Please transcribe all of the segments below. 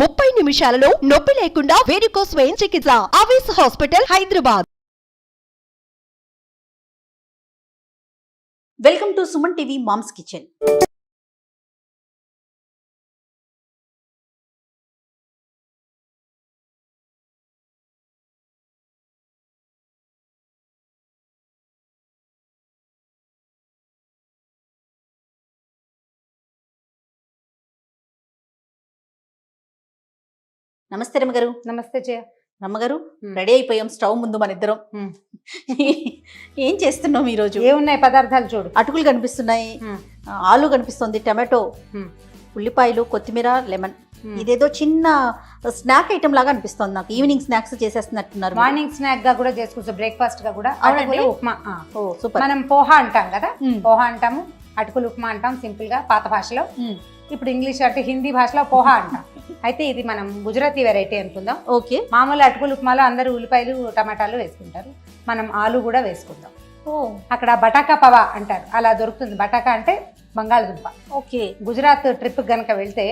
30 నిమిషాలలో నొప్పి లేకుండా వేడికోస్ స్వయం చికిత్స. Avesha hospital, Hyderabad. Welcome to Suman TV mom's kitchen. నమస్తే రమ్మగారు. నమస్తే జయ. రమ్మగారు, రెడీ అయిపోయాం స్టవ్ ముందు మన ఇద్దరం. ఏం చేస్తున్నాం ఈరోజు? ఏమున్నాయి పదార్థాలు చూడు. అటుకులు కనిపిస్తున్నాయి, ఆలు కనిపిస్తుంది, టమాటో, ఉల్లిపాయలు, కొత్తిమీర, లెమన్. ఇదేదో చిన్న స్నాక్ ఐటమ్ లాగా అనిపిస్తుంది నాకు. ఈవినింగ్ స్నాక్స్ చేసేస్తున్నట్టున్నారు. మార్నింగ్ స్నాక్ గా కూడా చేసుకోవచ్చు, బ్రేక్ఫాస్ట్ గా కూడా. అటుకులు ఉప్మా. సూపర్. మనం పోహా అంటాం కదా, పోహా అంటాము, అటుకులు ఉప్మా అంటాం సింపుల్ గా పాత భాషలో. ఇప్పుడు ఇంగ్లీష్ అంటే హిందీ భాషలో పోహా అంటాం. అయితే ఇది మనం గుజరాతీ వెరైటీ అనుకుందాం. ఓకే. మామూలు అటుకులు ఉప్మాలో అందరూ ఉల్లిపాయలు టమాటాలు వేసుకుంటారు, మనం ఆలు కూడా వేసుకుందాం. అక్కడ బటాకా పవా అంటారు, అలా దొరుకుతుంది. బటాకా అంటే బంగాళదుంప. ఓకే. గుజరాత్ ట్రిప్ గనక వెళ్తే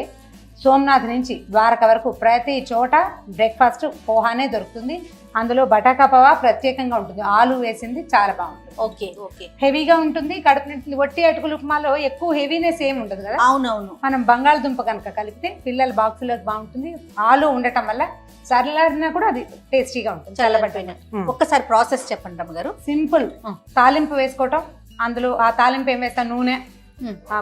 సోమనాథ్ నుంచి ద్వారక వరకు ప్రతి చోట బ్రేక్ఫాస్ట్ పోహానే దొరుకుతుంది. అందులో బటాకా పవా ప్రత్యేకంగా ఉంటుంది, ఆలు వేసింది చాలా బాగుంటుంది. Okay okay. హెవీగా ఉంటుంది, కడుపు నిండి. వట్టి అటుకులు ఉప్మాలో ఎక్కువ హెవీనెస్ ఏమి ఉండదు కదా. అవునవును. మనం బంగాళదుంప కనుక కలిపితే పిల్లల బాక్సులోకి బాగుంటుంది. ఆలు ఉండటం వల్ల చల్లారినా కూడా అది టేస్టీగా ఉంటుంది. చల్లబట్టిన ఒక్కసారి ప్రాసెస్ చెప్పండి రమ్మగారు. సింపుల్. తాలింపు వేసుకోవటం, అందులో ఆ తాలింపు ఏం వేస్తాం, నూనె,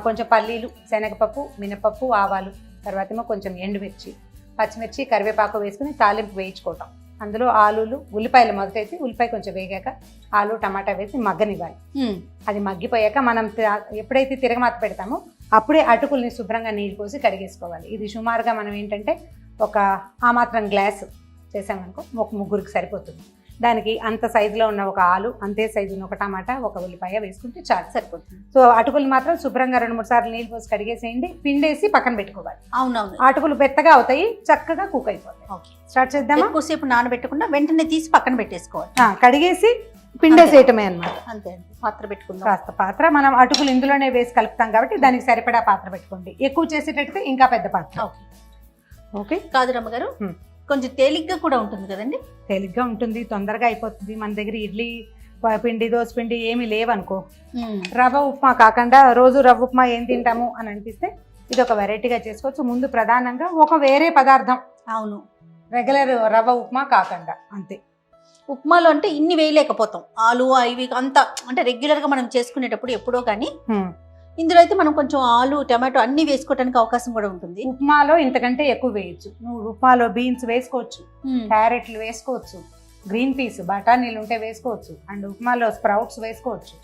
కొంచెం పల్లీలు, శనగపప్పు, మినపప్పు, ఆవాలు, తర్వాత ఏమో కొంచెం ఎండుమిర్చి, పచ్చిమిర్చి, కరివేపాకు వేసుకుని తాలింపు వేయించుకోవటం. అందులో ఆలులు, ఉల్లిపాయలు మొదటైతే ఉల్లిపాయ కొంచెం వేగాక ఆలు టమాటా వేసి మగ్గనివ్వాలి. అది మగ్గిపోయాక మనం ఎప్పుడైతే తిరగమాత పెడతామో అప్పుడే అటుకుల్ని శుభ్రంగా నీళ్ళు పోసి కడిగేసుకోవాలి. ఇది సుమారుగా మనం ఏంటంటే ఒక ఆ మాత్రం గ్లాసు చేసామనుకో ఒక ముగ్గురికి సరిపోతుంది. దానికి అంత సైజులో ఉన్న ఒక ఆలు, అంతే సైజులో ఒక టమాటా, ఒక ఉల్లిపాయ వేసుకుంటే చాలు, సరిపోతుంది. సో అటుకులు మాత్రం శుభ్రంగా 2-3 సార్లు నీళ్ళు పోసి కడిగేసేయండి, పిండేసి పక్కన పెట్టుకోవాలి. అవునవును. అటుకులు మెత్తగా అవుతాయి, చక్కగా కుక్ అయిపోతాయి. ఓకే. స్టార్ట్ చేద్దామా? ఎక్కువసేపు నానబెట్టకుండా వెంటనే తీసి పక్కన పెట్టేసుకోవాలి. కడిగేసి పిండేసేయటమే అనమాట. అంతే. పాత్ర పెట్టుకుందాం. కాస్త పాత్ర, మనం అటుకులు ఇందులోనే వేసి కలుపుతాం కాబట్టి దానికి సరిపడా పాత్ర పెట్టుకోండి. ఎక్కువ చేసేటట్టు ఇంకా పెద్ద పాత్ర. ఓకే. కాదు రమ్మగారు, కొంచెం తేలిగ్గా కూడా ఉంటుంది కదండి. తేలిగ్గా ఉంటుంది, తొందరగా అయిపోతుంది. మన దగ్గర ఇడ్లీ పిండి, దోశ పిండి ఏమీ లేవనుకో, రవ్వ ఉప్మా కాకుండా రోజు రవ్వ ఉప్మా ఏం తింటాము అని అనిపిస్తే ఇది ఒక వెరైటీగా చేసుకోవచ్చు. ముందు ప్రధానంగా ఒక వేరే పదార్థం. అవును. రెగ్యులర్ రవ్వ ఉప్మా కాకుండా. అంతే. ఉప్మాలో అంటే ఇన్ని వేయలేకపోతాం, ఆలు ఇవి అంతా అంటే రెగ్యులర్గా మనం చేసుకునేటప్పుడు ఎప్పుడో. కానీ ఇందులో అయితే మనం కొంచెం ఆలు, టమాటో అన్ని వేసుకోవడానికి అవకాశం కూడా ఉంటుంది. ఉప్మాలో ఇంతకంటే ఎక్కువ వేయచ్చు. నువ్వు ఉప్మాలో బీన్స్ వేసుకోవచ్చు, క్యారెట్లు వేసుకోవచ్చు, గ్రీన్ పీస్, బఠానీలు ఉంటే వేసుకోవచ్చు, అండ్ ఉప్మాలో స్ప్రౌట్స్ వేసుకోవచ్చు.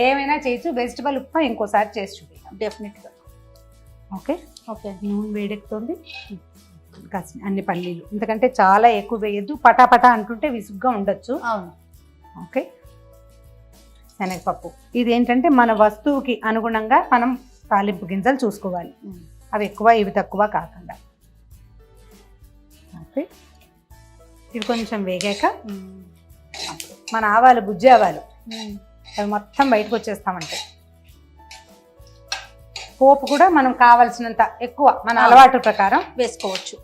ఏమైనా చేయొచ్చు. వెజిటబుల్ ఉప్మా ఇంకోసారి చేసి చూపిస్తాం డెఫినెట్గా. ఓకే. ఓకే. నూనె వేడెక్కుతుంది, అన్ని పల్లీలు, ఇంతకంటే చాలా ఎక్కువ వేయద్దు. పటాపటా అంటుంటే విసుగ్గా ఉండొచ్చు. అవును. ఓకే. శనగపప్పు. ఇది ఏంటంటే మన వస్తువుకి అనుగుణంగా మనం తాలింపు గింజలు చూసుకోవాలి, అవి ఎక్కువ ఇవి తక్కువ కాకుండా. ఓకే. ఇవి కొంచెం వేగాక మన ఆవాలు, బుజ్జి ఆవాలు, అవి మొత్తం బయటకు వచ్చేస్తామంటే పోపు కూడా మనం కావాల్సినంత ఎక్కువ మన అలవాటు ప్రకారం వేసుకోవచ్చు.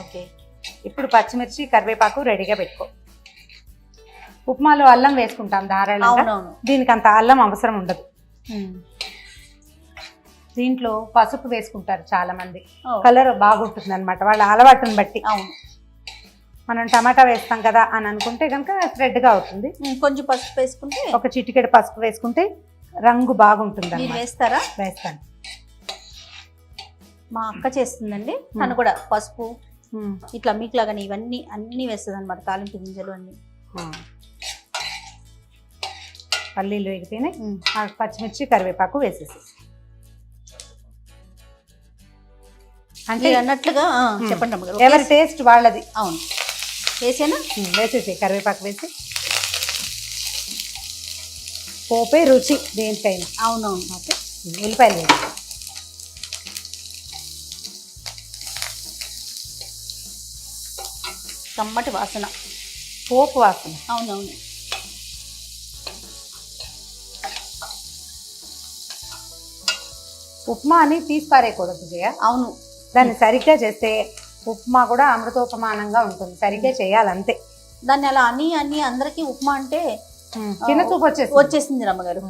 ఓకే. ఇప్పుడు పచ్చిమిర్చి, కరివేపాకు రెడీగా పెట్టుకో. ఉప్మాలో అల్లం వేసుకుంటాం ధారాళంగా, దీనికి అంత అల్లం అవసరం ఉండదు. దీంట్లో పసుపు వేసుకుంటారు చాలా మంది, కలర్ బాగుంటుంది అనమాట వాళ్ళ అలవాటుని బట్టి. అవును. మనం టమాటా వేస్తాం కదా అని అనుకుంటే కనుక రెడ్గా అవుతుంది. కొంచెం పసుపు వేసుకుంటే, ఒక చిటికెడు పసుపు వేసుకుంటే రంగు బాగుంటుంది. వేస్తారా? వేస్తాను. మా అక్క చేస్తుందండి, తను కూడా పసుపు ఇట్లా మీకు లాగానే ఇవన్నీ అన్ని వేస్తుంది అనమాట, తాలింపు గింజలు అన్ని. పల్లీలు వేగితేనే పచ్చిమిర్చి, కరివేపాకు వేసేసి అంటే అన్నట్లుగా చెప్పండి అమ్మగారు. ఎవరి టేస్ట్ వాళ్ళది. అవును. వేసేనా? వేసేసి కరివేపాకు వేసి. పోపే రుచి దేనికైనా. అవునవును. ఓకే. ఉల్లిపాయలు వేసి కమ్మటి వాసన, పోపు వాసన. అవునవును. ఉప్మా అని తీసి పారేయకూడదు జయ. అవును, దాన్ని సరిగ్గా చేస్తే ఉప్మా కూడా అమృతోపమానంగా ఉంటుంది. సరిగ్గా చేయాలంతే. దాన్ని అలా అని అందరికి ఉప్మా అంటే చిన్న చూపు వచ్చేసింది రమ్మగారు.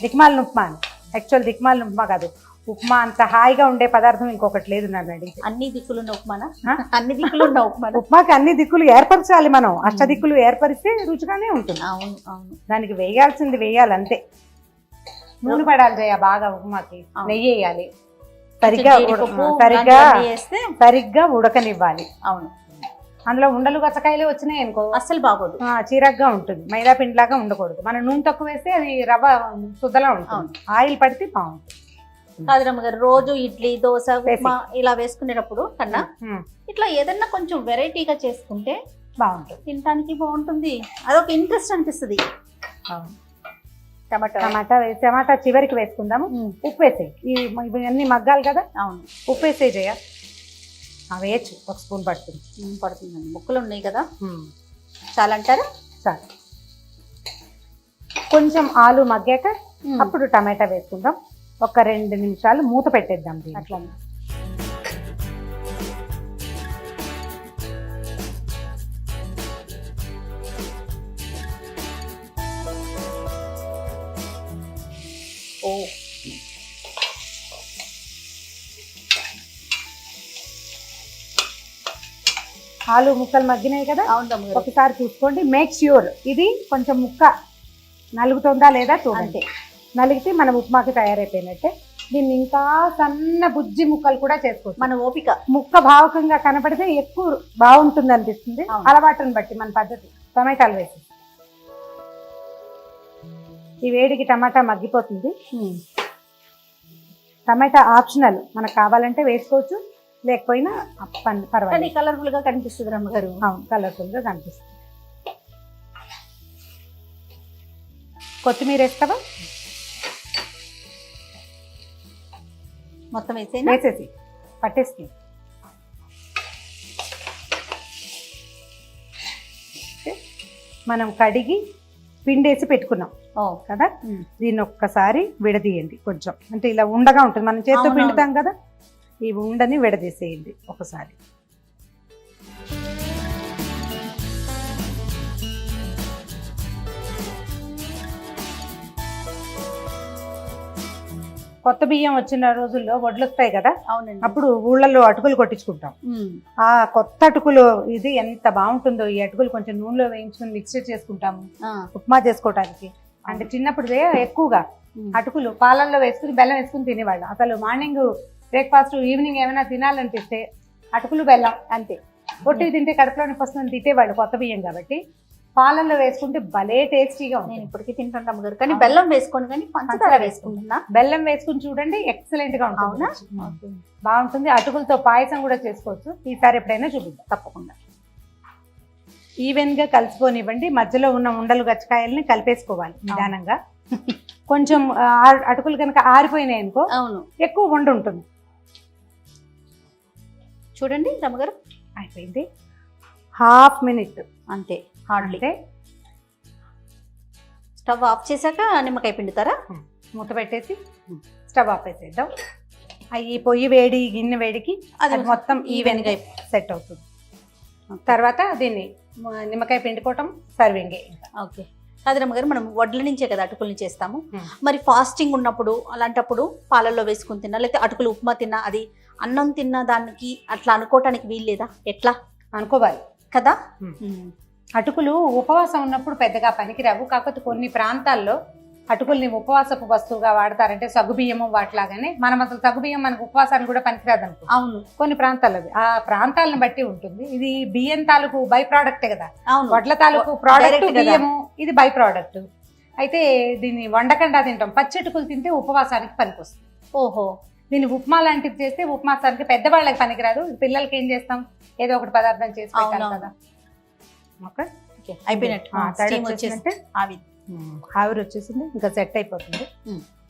దిక్మాలిన ఉప్మా అని. యాక్చువల్ దిక్మాలిన ఉప్మా కాదు, ఉప్మా అంత హాయిగా ఉండే పదార్థం ఇంకొకటి లేదు నన్ను అడిగితే. అన్ని దిక్కులున్న ఉప్మానా? అన్ని దిక్కులున్న ఉప్మానా? ఉప్మాకి అన్ని దిక్కులు ఏర్పరచాలి మనం. అష్టదిక్కులు ఏర్పరిస్తే రుచిగానే ఉంటుంది. అవును అవును. దానికి వేయాల్సింది వేయాలి అంతే. నూనె పడాలి జయ బాగా ఉప్మాకి, నెయ్యి వేయాలి, సరిగ్గా ఉడకనివ్వాలి. అవును. అందులో ఉండలు గచ్చకాయలు వచ్చినాయి అనుకో అస్సలు బాగోదు, చీరగ్గా ఉంటుంది. మైదా పిండిలాగా ఉండకూడదు. మనం నూనె తక్కువ వేస్తే అది రవ్వ శుద్ధలా ఉంటుంది. ఆయిల్ పడితే బాగుంటుంది. కాదు రమ్మగారు, రోజు ఇడ్లీ దోశ ఉప్మా ఇలా వేసుకునేటప్పుడు కన్నా ఇట్లా ఏదన్నా కొంచెం వెరైటీగా చేసుకుంటే బాగుంటుంది, తినడానికి బాగుంటుంది. అదొక ఇంట్రెస్ట్ అనిపిస్తుంది. టమాటా చివరికి వేసుకుందాము. ఉప్పు వేసేయి. ఇవన్నీ మగ్గాలి కదా. అవును, ఉప్పు వేసే చేయ వేయచ్చు. 1 స్పూన్ పడుతుందండి. ముక్కలు ఉన్నాయి కదా, చాలా అంటారా? చాలు. కొంచెం ఆలు మగ్గాక అప్పుడు టమాటా వేసుకుందాం. ఒక 2 నిమిషాలు మూత పెట్టేద్దాం. అట్లా ఆలు ముక్కలు మగ్గినాయి కదా. ఒకసారి చూసుకోండి. మేక్ ష్యూర్ ఇది కొంచెం ముక్క నలుగుతుందా లేదా చూడండి. నలిగితే మన ఉప్మాకి తయారైపోయినట్టే. దీన్ని ఇంకా సన్న బుజ్జి ముక్కలు కూడా చేసుకోవచ్చు. మన ఓపిక. ముక్క భావకంగా కనపడితే ఎక్కువ బాగుంటుంది అనిపిస్తుంది. అలవాటుని బట్టి మన పద్ధతి. టమాటాలు వేసి ఈ వేడికి టమాటా మగ్గిపోతుంది. టమాటా ఆప్షనల్, మనకు కావాలంటే వేసుకోవచ్చు, లేకపోయినా పర్వాలేదు. కలర్ఫుల్ గా కనిపిస్తుంది రమ్మగారు. అవును, కలర్ఫుల్ గా కనిపిస్తుంది. కొత్తిమీర వేస్తావా? మొత్తం వేసేసి పట్టేస్తుంది. మనం కడిగి పిండేసి పెట్టుకున్నాం కదా. దీన్ని ఒక్కసారి విడదీయండి. కొంచెం అంటే ఇలా ఉండగా ఉంటుంది. మనం చేత్తో పిండుతాం కదా, ఈ ఉండని విడదీసేయండి ఒకసారి. కొత్త బియ్యం వచ్చిన రోజుల్లో వడ్లు వస్తాయి కదా. అవునండి. అప్పుడు ఊళ్ళల్లో అటుకులు కొట్టించుకుంటాం. ఆ కొత్త అటుకులు ఇది ఎంత బాగుంటుందో. ఈ అటుకులు కొంచెం నూనెలో వేయించుకుని మిక్స్చర్ చేసుకుంటాము ఉప్మా చేసుకోవడానికి. అంటే చిన్నప్పుడు ఎక్కువగా అటుకులు పాలల్లో వేసుకుని బెల్లం వేసుకుని తినేవాళ్ళు. అసలు మార్నింగ్ బ్రేక్ఫాస్ట్, ఈవినింగ్ ఏమైనా తినాలనిపిస్తే అటుకులు బెల్లం అంతే. పొట్టి తింటే కడుపులోని వస్తుందని తింటేవాళ్ళు కొత్త బియ్యం కాబట్టి. పాలల్లో వేసుకుంటే భలే టేస్టీగా ఉంది. నేను ఇప్పటికీ తింటాను అమ్మగారు, కానీ బెల్లం వేసుకోండి. కానీ పంచదార వేసుకుంటున్నా. బెల్లం వేసుకుని చూడండి, ఎక్సలెంట్ గా ఉంటుంది. బాగుంటుంది. అటుకులతో పాయసం కూడా చేసుకోవచ్చు. ఈసారి ఎప్పుడైనా చూపిద్దాం తప్పకుండా. ఈవెన్ గా కలుపుకోనివ్వండి. మధ్యలో ఉన్న ఉండలు గచ్చకాయల్ని కలిపేసుకోవాలి నిదానంగా. కొంచెం అటుకులు కనుక ఆరిపోయినాయి అనుకో, అవును, ఎక్కువ వండ ఉంటుంది. చూడండి రమ్మగారు, అయిపోయింది. హాఫ్ మినిట్ అంతే, హార్డ్లీ. స్టవ్ ఆఫ్ చేశాక నిమ్మకాయ పిండుతారా? మూత పెట్టేసి స్టవ్ ఆఫ్ వేసేద్దాం. ఈ పొయ్యి వేడి, గిన్నె వేడికి అది మొత్తం ఈవెన్గా సెట్ అవుతుంది. తర్వాత దీన్ని నిమ్మకాయ పిండుకోవటం, సర్వింగ్. ఓకే. కాదు రమ్మగారు, మనం వడ్ల నుంచే కదా అటుకుల్ని చేస్తాము. మరి ఫాస్టింగ్ ఉన్నప్పుడు అలాంటప్పుడు పాలల్లో వేసుకుని తిన్నా, లేకపోతే అటుకులు ఉప్మా తిన్నా, అది అన్నం తిన్నా దానికి అట్లా అనుకోవటానికి వీల్లేదా? ఎట్లా అనుకోవాలి కదా. అటుకులు ఉపవాసం ఉన్నప్పుడు పెద్దగా పనికిరావు. కాకపోతే కొన్ని ప్రాంతాల్లో అటుకుల్ని ఉపవాసపు వస్తువుగా వాడతారంటే సగ్గుబియ్యము వాటిలాగానే. మనం అసలు సగ్గుబియ్యం మనకు ఉపవాసానికి కూడా పనికిరాదు అనుకో. అవును, కొన్ని ప్రాంతాల్లో ఆ ప్రాంతాలను బట్టి ఉంటుంది. ఇది బియ్యం తాలూకు బై ప్రోడక్టే కదా. వడ్ల తాలూకు ప్రోడక్ట్ బియ్యము, ఇది బై ప్రోడక్ట్. అయితే దీన్ని వండకుండా తింటాం. పచ్చటుకులు తింటే ఉపవాసానికి పనికొస్తుంది. ఓహో. దీన్ని ఉప్మా లాంటిది చేస్తే ఉపవాసానికి పెద్దవాళ్ళకి పనికిరాదు. పిల్లలకి ఏం చేస్తాం, ఏదో ఒకటి పదార్థం చేసి పెట్టాలి కదా. అయిపోయినట్టు ఆవిరి వచ్చేసింది, ఇంకా సెట్ అయిపోతుంది.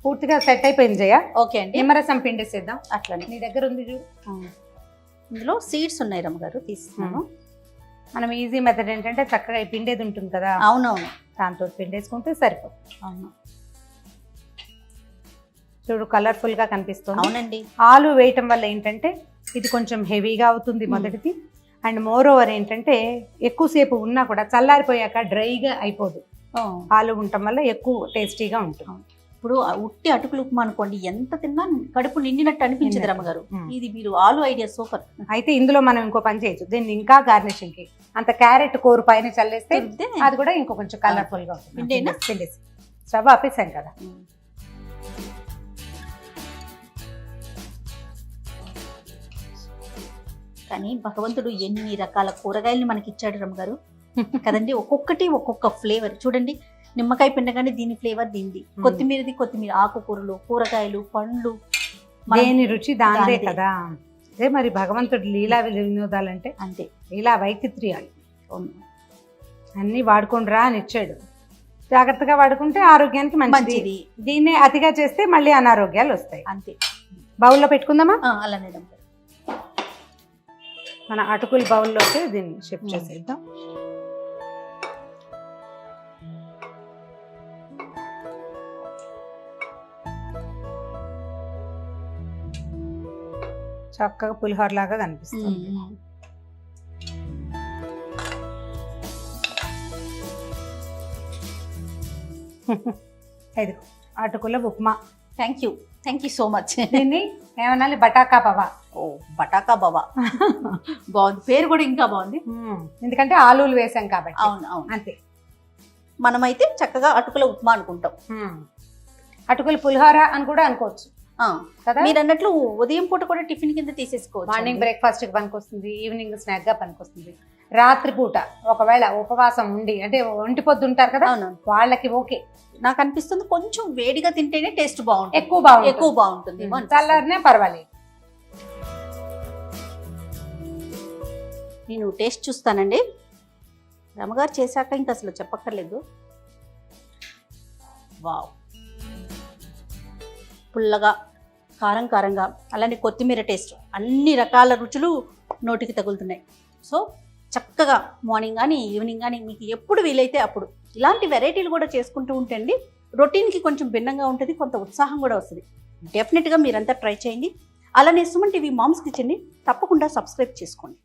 పూర్తిగా సెట్ అయిపోయింది జయ. ఓకే అండి. నిమ్మరసం పిండేసేద్దాం. అట్లనే నీ దగ్గర ఉంది చూడు. ఇందులో సీడ్స్ ఉన్నాయి రమ్మగారు, తీసుకున్నాను. మనం ఈజీ మెథడ్ ఏంటంటే చక్కగా పిండేది ఉంటుంది కదా. అవునవును, దాంతో పిండేసుకుంటే సరిపోతుంది. అవును. చూడు కలర్ఫుల్ గా కనిపిస్తుంది. అవునండి. ఆలు వేయటం వల్ల ఏంటంటే ఇది కొంచెం హెవీగా అవుతుంది మొదటిది. అండ్ మోర్ ఓవర్ ఏంటంటే ఎక్కువసేపు ఉన్నా కూడా చల్లారిపోయాక డ్రైగా అయిపోదు. ఆలు ఉండటం వల్ల ఎక్కువ టేస్టీగా ఉంటుంది. ఇప్పుడు ఉట్టి అటుకులు ఉప్మా అనుకోండి, ఎంత తిన్నా కడుపు నిండినట్టు అనిపించదు రమ్మగారు. ఇది మీరు ఆలు ఐడియా సూపర్. అయితే ఇందులో మనం ఇంకో పని చేయొచ్చు, దీన్ని ఇంకా గార్నిషింగ్ కి అంత క్యారెట్ కోరు పైన చల్లేస్తే అది కూడా ఇంకో కొంచెం కలర్ఫుల్ గా ఉంటుంది. పిండేసి స్టవ్ ఆపేసాం కదా. కానీ భగవంతుడు ఎన్ని రకాల కూరగాయల్ని మనకి ఇచ్చాడు రమ్మగారు కదండి. ఒక్కొక్కటి ఒక్కొక్క ఫ్లేవర్. చూడండి, నిమ్మకాయ పిండగానే దీని ఫ్లేవర్ దీనిది, కొత్తిమీరది కొత్తిమీర, ఆకుకూరలు, కూరగాయలు, పండ్లు, దేని రుచి దానిదే కదా. అదే మరి భగవంతుడు లీలా వినోదాలంటే అంతే. లీలా వైచిత్ర్యాలు అన్ని వాడుకోండి రా అని ఇచ్చాడు. జాగ్రత్తగా వాడుకుంటే ఆరోగ్యానికి మంచిది. దీన్నే అతిగా చేస్తే మళ్ళీ అనారోగ్యాలు వస్తాయి. అంతే. బౌల్లో పెట్టుకుందామా? అలానే మన అటుకుల బౌల్లోకి దీన్ని షిఫ్ట్ చేసేద్దాం. చక్కగా పులిహోర లాగా కనిపిస్తుంది. ఇది అటుకుల upma. Thank you so much. దీన్ని ఏమన్నా బటాకా పవా. ఓ బటాకా బావా బాగుంది, పేరు కూడా ఇంకా బాగుంది. ఎందుకంటే ఆలూలు వేసాం కాబట్టి. అవును అవును అంతే. మనమైతే చక్కగా అటుకుల ఉప్మా అనుకుంటాం. అటుకుల పులిహోర అని కూడా అనుకోవచ్చు కదా. మీరు అన్నట్లు ఉదయం పూట కూడా టిఫిన్ కింద తీసేసుకోవచ్చు. మార్నింగ్ బ్రేక్ఫాస్ట్ కి పనికొస్తుంది, ఈవినింగ్ స్నాక్ గా పనికొస్తుంది. రాత్రి పూట ఒకవేళ ఉపవాసం ఉండి అంటే ఒంటి పొద్దు ఉంటారు కదా, వాళ్ళకి ఓకే. నాకు అనిపిస్తుంది కొంచెం వేడిగా తింటేనే టేస్ట్ బాగుంటుంది, ఎక్కువ బాగుంటుంది. చల్లారనే పర్వాలేదు. నేను టేస్ట్ చూస్తానండి. రమగారు చేశాక ఇంకా అసలు చెప్పక్కర్లేదు. వావ్, పుల్లగా, కారం కారంగా, అలానే కొత్తిమీర టేస్ట్, అన్ని రకాల రుచులు నోటికి తగులుతున్నాయి. సో చక్కగా మార్నింగ్ కానీ ఈవినింగ్ కానీ మీకు ఎప్పుడు వీలైతే అప్పుడు ఇలాంటి వెరైటీలు కూడా చేసుకుంటూ ఉంటండి. రొటీన్కి కొంచెం భిన్నంగా ఉంటుంది, కొంత ఉత్సాహం కూడా వస్తుంది. డెఫినెట్గా మీరంతా ట్రై చేయండి. అలానే సుమన్ టీవీ మామ్స్ కిచెన్ని తప్పకుండా సబ్స్క్రైబ్ చేసుకోండి.